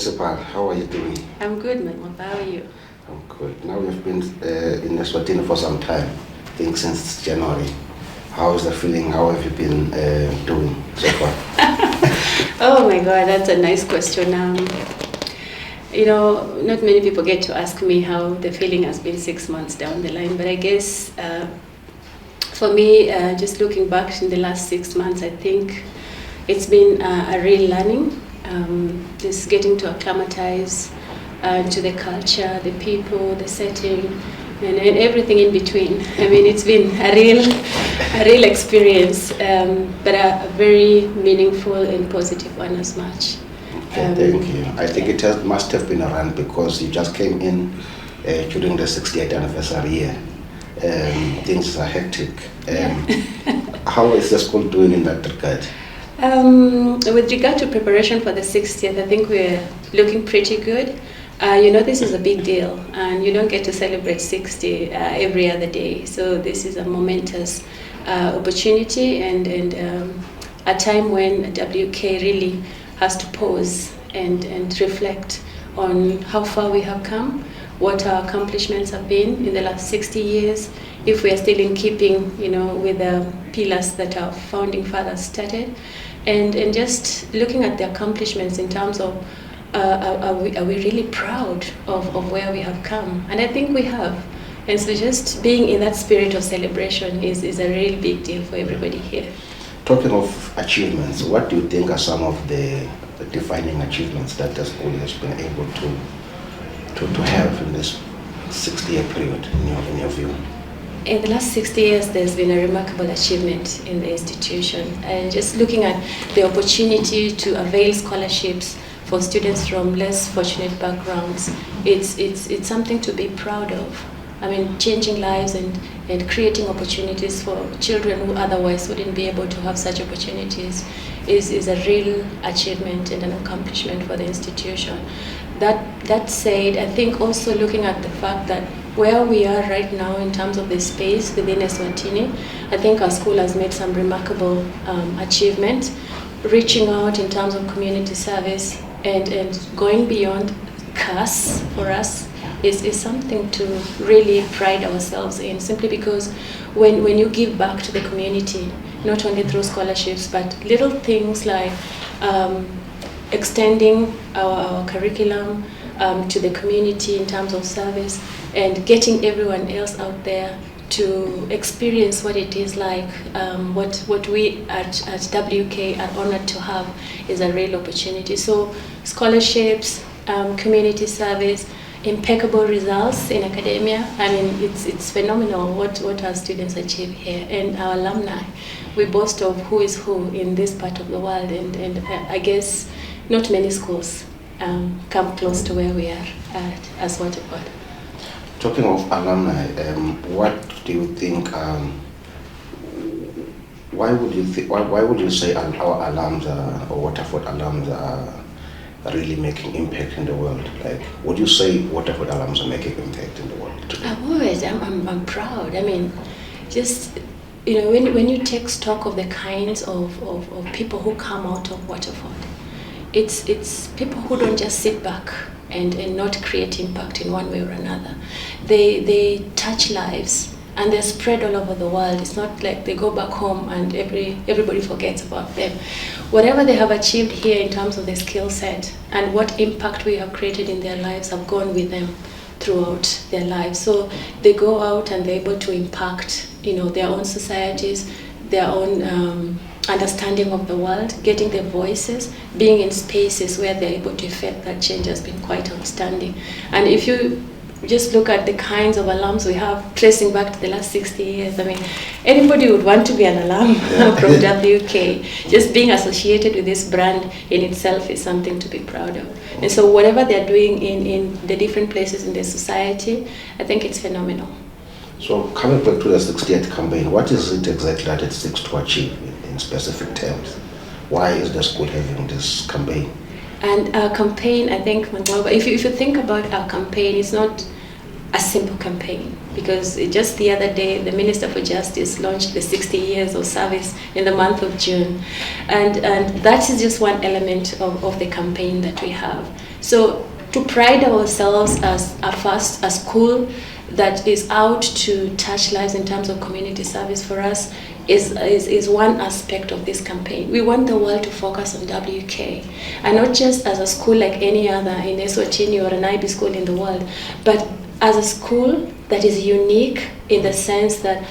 Principal, how are you doing? I'm good, Mama. How are you? I'm good. Now we've been in Eswatini for some time, I think since January. How is the feeling? How have you been doing so far? Oh my God, that's a nice question. Not many people get to ask me how the feeling has been 6 months down the line, but I guess for me, just looking back in the last 6 months, I think it's been a real learning, just getting to acclimatize to the culture, the people, the setting, and everything in between. I mean, it's been a real experience, but a very meaningful and positive one as much. Okay, thank you. I think it must have been a run because you just came in during the 60th anniversary year. Things are hectic. How is the school doing in that regard? With regard to preparation for the 60th, I think we're looking pretty good. This is a big deal, and you don't get to celebrate 60 every other day. So this is a momentous opportunity and a time when WK really has to pause and reflect on how far we have come, what our accomplishments have been in the last 60 years, if we are still in keeping, with the pillars that our founding fathers started, and just looking at the accomplishments in terms of are we really proud of where we have come? And I think we have. And so just being in that spirit of celebration is a really big deal for everybody here. Talking of achievements, what do you think are some of the defining achievements that the school has been able to have in this 60-year period, in your view? In the last 60 years, there's been a remarkable achievement in the institution. And just looking at the opportunity to avail scholarships for students from less fortunate backgrounds, it's something to be proud of. I mean, changing lives and creating opportunities for children who otherwise wouldn't be able to have such opportunities is a real achievement and an accomplishment for the institution. That said, I think also looking at the fact that where we are right now in terms of the space within Eswatini, I think our school has made some remarkable achievement, reaching out in terms of community service and going beyond CAS for us is something to really pride ourselves in, simply because when you give back to the community, not only through scholarships, but little things like extending our curriculum to the community in terms of service and getting everyone else out there to experience what it is like, what we at WK are honored to have is a real opportunity. So scholarships, community service, impeccable results in academia. I mean, it's phenomenal what our students achieve here, and our alumni. We boast of who is who in this part of the world, and I guess not many schools come close to where we are at as Waterford. Talking of alumni, what do you think? Why would you say our alums or Waterford alums are really making impact in the world? Like, would you say Waterford alums are making impact in the world today? I would. I'm proud. I mean, just when you take stock of the kinds of people who come out of Waterford, it's people who don't just sit back and not create impact in one way or another. They touch lives and they're spread all over the world. It's not like they go back home and everybody forgets about them. Whatever they have achieved here in terms of the skill set and what impact we have created in their lives have gone with them throughout their lives. So they go out and they're able to impact, their own societies, their own understanding of the world, getting their voices, being in spaces where they're able to affect that change has been quite outstanding. And if you just look at the kinds of alums we have, tracing back to the last 60 years, I mean, anybody would want to be an alum from WK. Just being associated with this brand in itself is something to be proud of. And so whatever they're doing in the different places in the society, I think it's phenomenal. So coming back to the 60th campaign, what is it exactly that it seeks to achieve in specific terms? Why is the school having this campaign? And our campaign, I think, if you think about our campaign, it's not a simple campaign, because just the other day the Minister for Justice launched the 60 years of service in the month of June, and that is just one element of the campaign that we have. So to pride ourselves as a school that is out to touch lives in terms of community service, for us is one aspect of this campaign. We want the world to focus on WK, and not just as a school like any other in Eswatini or an IB school in the world, but as a school that is unique in the sense that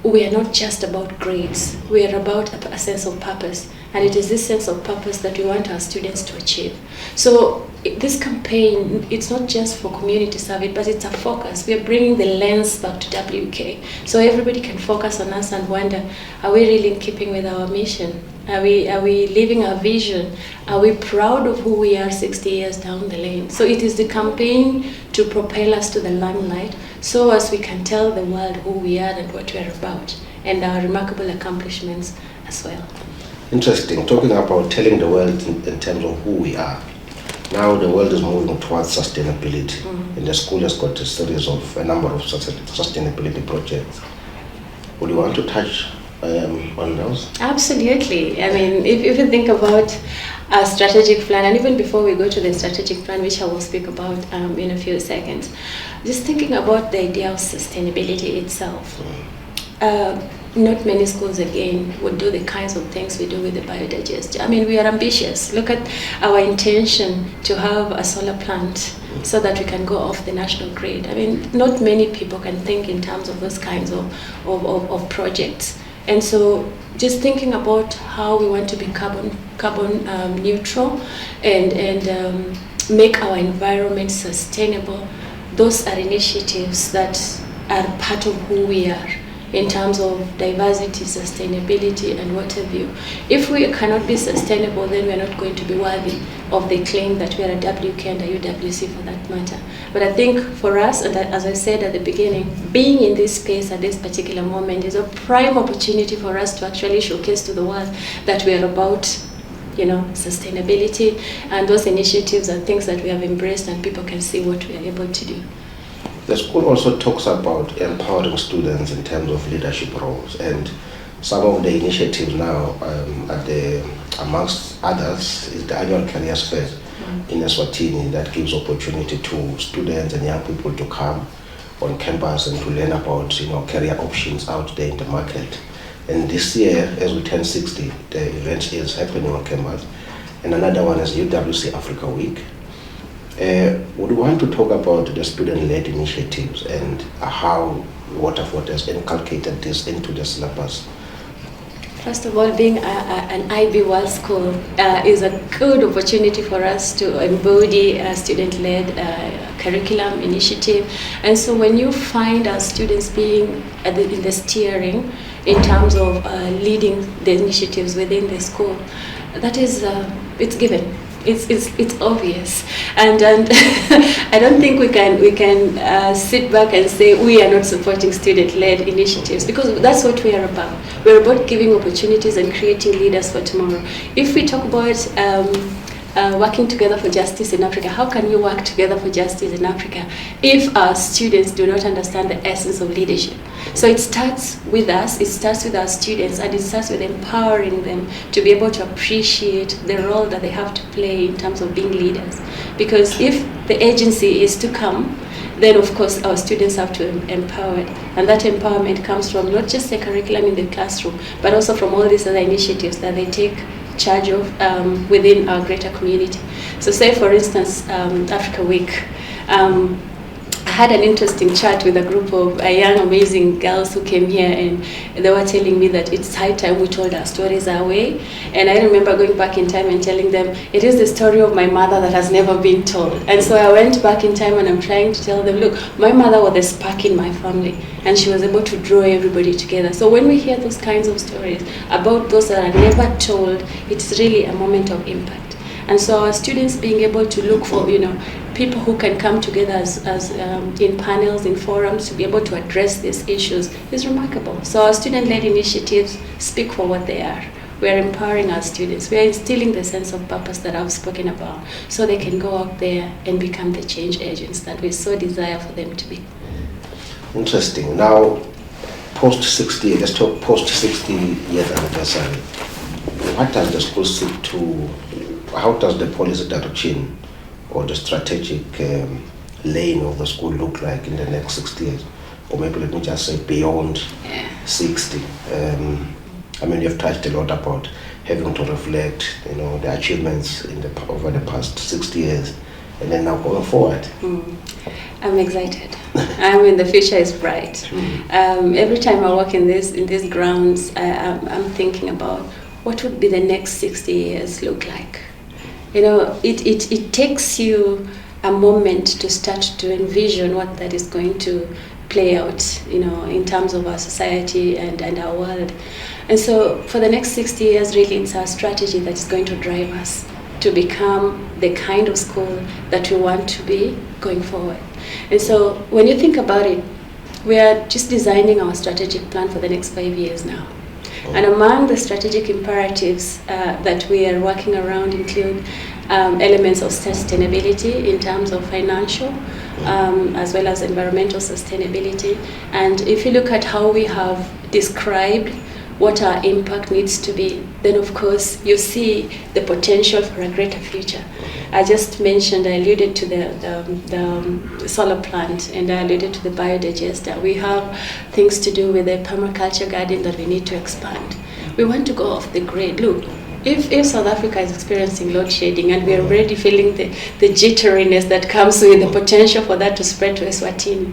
we are not just about grades, we are about a sense of purpose. And it is this sense of purpose that we want our students to achieve. So this campaign, it's not just for community service, but it's a focus. We are bringing the lens back to WK. So everybody can focus on us and wonder, are we really in keeping with our mission? Are we living our vision? Are we proud of who we are 60 years down the lane? So it is the campaign to propel us to the limelight, so as we can tell the world who we are and what we are about, and our remarkable accomplishments as well. Interesting. Talking about telling the world in terms of who we are. Now the world is moving towards sustainability, and the school has got a number of sustainability projects. Would you want to touch on those? Absolutely. I mean, if you think about a strategic plan, and even before we go to the strategic plan, which I will speak about in a few seconds, just thinking about the idea of sustainability itself. Not many schools, again, would do the kinds of things we do with the biodigester. I mean, we are ambitious. Look at our intention to have a solar plant so that we can go off the national grid. I mean, not many people can think in terms of those kinds of projects. And so just thinking about how we want to be carbon neutral and make our environment sustainable, those are initiatives that are part of who we are in terms of diversity, sustainability, and what have you. If we cannot be sustainable, then we're not going to be worthy of the claim that we are a WK and a UWC for that matter. But I think for us, and as I said at the beginning, being in this space at this particular moment is a prime opportunity for us to actually showcase to the world that we are about sustainability, and those initiatives are things that we have embraced and people can see what we are able to do. The school also talks about empowering students in terms of leadership roles, and some of the initiatives now, amongst others, is the annual careers fair in Eswatini that gives opportunity to students and young people to come on campus and to learn about career options out there in the market. And this year, as we turn 60, the event is happening on campus, and another one is UWC Africa Week. Would you want to talk about the student-led initiatives and how Waterford has inculcated this into the syllabus? First of all, being an IB World School is a good opportunity for us to embody a student-led curriculum initiative. And so when you find our students being in the steering in terms of leading the initiatives within the school, that is, it's given. It's obvious, and I don't think we can sit back and say we are not supporting student-led initiatives, because that's what we are about. We're about giving opportunities and creating leaders for tomorrow. If we talk about working together for justice in Africa, how can we work together for justice in Africa if our students do not understand the essence of leadership? So it starts with us, it starts with our students, and it starts with empowering them to be able to appreciate the role that they have to play in terms of being leaders. Because if the agency is to come, then of course our students have to empower it. And that empowerment comes from not just the curriculum in the classroom, but also from all these other initiatives that they take charge of within our greater community. So say for instance, Africa Week, I had an interesting chat with a group of young amazing girls who came here, and they were telling me that it's high time we told our stories our way. And I remember going back in time and telling them it is the story of my mother that has never been told. And so I went back in time and I'm trying to tell them, look, my mother was the spark in my family, and she was able to draw everybody together. So when we hear those kinds of stories about those that are never told, it's really a moment of impact. And so our students being able to look for, people who can come together as in panels, in forums, to be able to address these issues is remarkable. So our student-led initiatives speak for what they are. We are empowering our students. We are instilling the sense of purpose that I've spoken about, so they can go out there and become the change agents that we so desire for them to be. Interesting. Now, post 60, let's talk post 60th anniversary. What does the school seek to, how does the policy direction or the strategic lane of the school look like in the next 60 years? Or maybe let me just say beyond 60. I mean, you've touched a lot about having to reflect, the achievements over the past 60 years, and then now going forward. I'm excited. I mean, the future is bright. Every time I walk in these grounds, I'm thinking about what would be the next 60 years look like. It takes you a moment to start to envision what that is going to play out, in terms of our society and our world. And so for the next 60 years, really, it's our strategy that is going to drive us to become the kind of school that we want to be going forward. And so when you think about it, we are just designing our strategic plan for the next 5 years now. And among the strategic imperatives that we are working around include elements of sustainability in terms of financial, as well as environmental sustainability. And if you look at how we have described what our impact needs to be, then of course you see the potential for a greater future. I just mentioned, I alluded to the solar plant, and I alluded to the biodigester. We have things to do with the permaculture garden that we need to expand. We want to go off the grid. Look, if South Africa is experiencing load shedding and we are already feeling the jitteriness that comes with the potential for that to spread to Eswatini,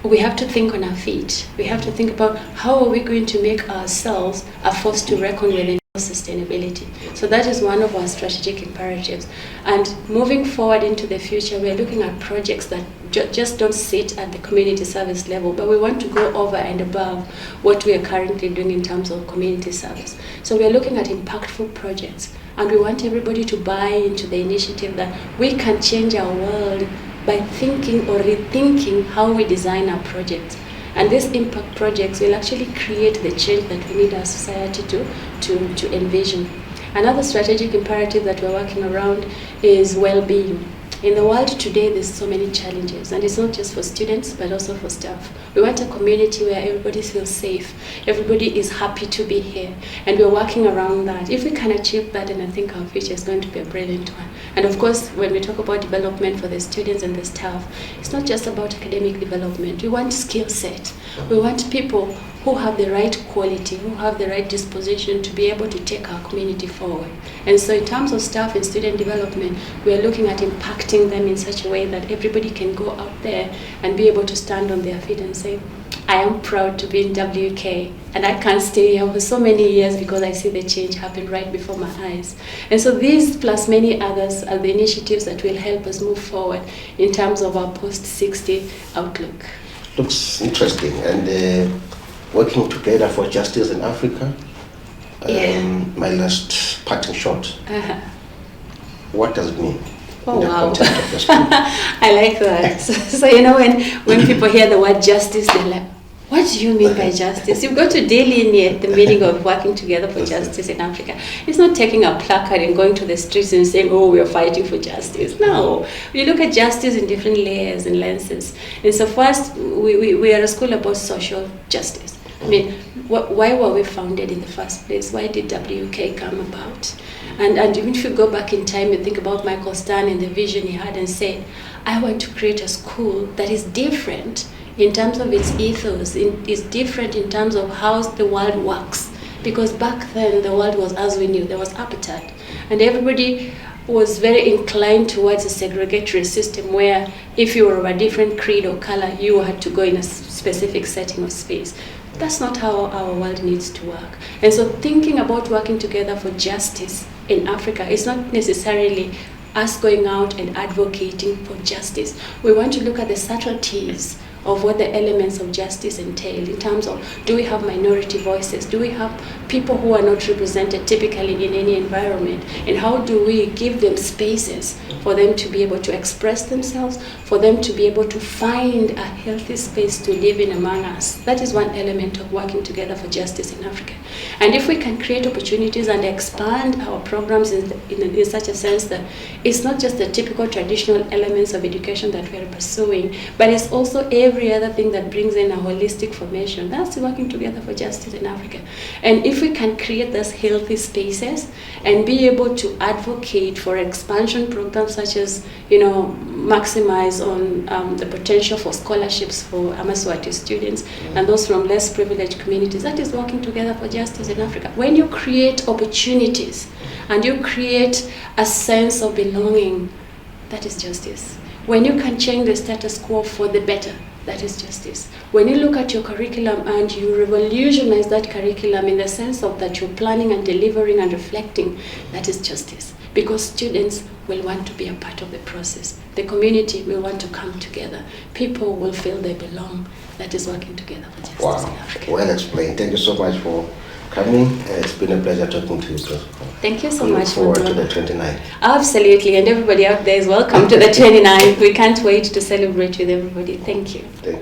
we have to think on our feet. We have to think about how are we going to make ourselves a force to reckon with in sustainability. So that is one of our strategic imperatives. And moving forward into the future, we are looking at projects that just don't sit at the community service level, but we want to go over and above what we are currently doing in terms of community service. So we are looking at impactful projects, and we want everybody to buy into the initiative that we can change our world by thinking or rethinking how we design our projects. And these impact projects will actually create the change that we need our society to envision. Another strategic imperative that we're working around is well-being. In the world today, there's so many challenges, and it's not just for students, but also for staff. We want a community where everybody feels safe, everybody is happy to be here, and we're working around that. If we can achieve that, then I think our future is going to be a brilliant one. And of course, when we talk about development for the students and the staff, it's not just about academic development. We want skill set. We want people who have the right quality, who have the right disposition to be able to take our community forward. And so in terms of staff and student development, we are looking at impacting them in such a way that everybody can go out there and be able to stand on their feet and say, I am proud to be in WK, and I can't stay here for so many years because I see the change happen right before my eyes. And so these plus many others are the initiatives that will help us move forward in terms of our post-60 outlook. Looks interesting. And working together for justice in Africa. My last parting shot. What does it mean? Oh, in the wow. context of the school? I like that. So when people hear the word justice, they're like, what do you mean by justice? You've got to delineate the meaning of working together for justice in Africa. It's not taking a placard and going to the streets and saying, oh, we're fighting for justice. No. We look at justice in different layers and lenses. And so first, we are a school about social justice. I mean, why were we founded in the first place? Why did WK come about? And even if you go back in time and think about Michael Stan and the vision he had and said, I want to create a school that is different in terms of its ethos, is different in terms of how the world works. Because back then, the world was as we knew, there was apartheid. And everybody was very inclined towards a segregatory system where if you were of a different creed or color, you had to go in a specific setting or space. That's not how our world needs to work. And so thinking about working together for justice in Africa is not necessarily us going out and advocating for justice. We want to look at the subtleties of what the elements of justice entail in terms of, do we have minority voices? Do we have people who are not represented typically in any environment? And how do we give them spaces for them to be able to express themselves, for them to be able to find a healthy space to live in among us? That is one element of working together for justice in Africa. And if we can create opportunities and expand our programs in such a sense that it's not just the typical traditional elements of education that we are pursuing, but it's also every other thing that brings in a holistic formation. That's working together for justice in Africa. And if we can create those healthy spaces and be able to advocate for expansion programs such as, maximize on the potential for scholarships for Amaswati students and those from less privileged communities, that is working together for justice in Africa. When you create opportunities and you create a sense of belonging, that is justice. When you can change the status quo for the better, that is justice. When you look at your curriculum and you revolutionize that curriculum in the sense of that you're planning and delivering and reflecting, that is justice. Because students will want to be a part of the process. The community will want to come together. People will feel they belong. That is working together for justice in Africa. Well explained. Thank you so much for coming. It's been a pleasure talking to you. Thank you so much. Look forward to the 29th. Absolutely, and everybody out there is welcome to the 29th. We can't wait to celebrate with everybody. Thank you. Thank you.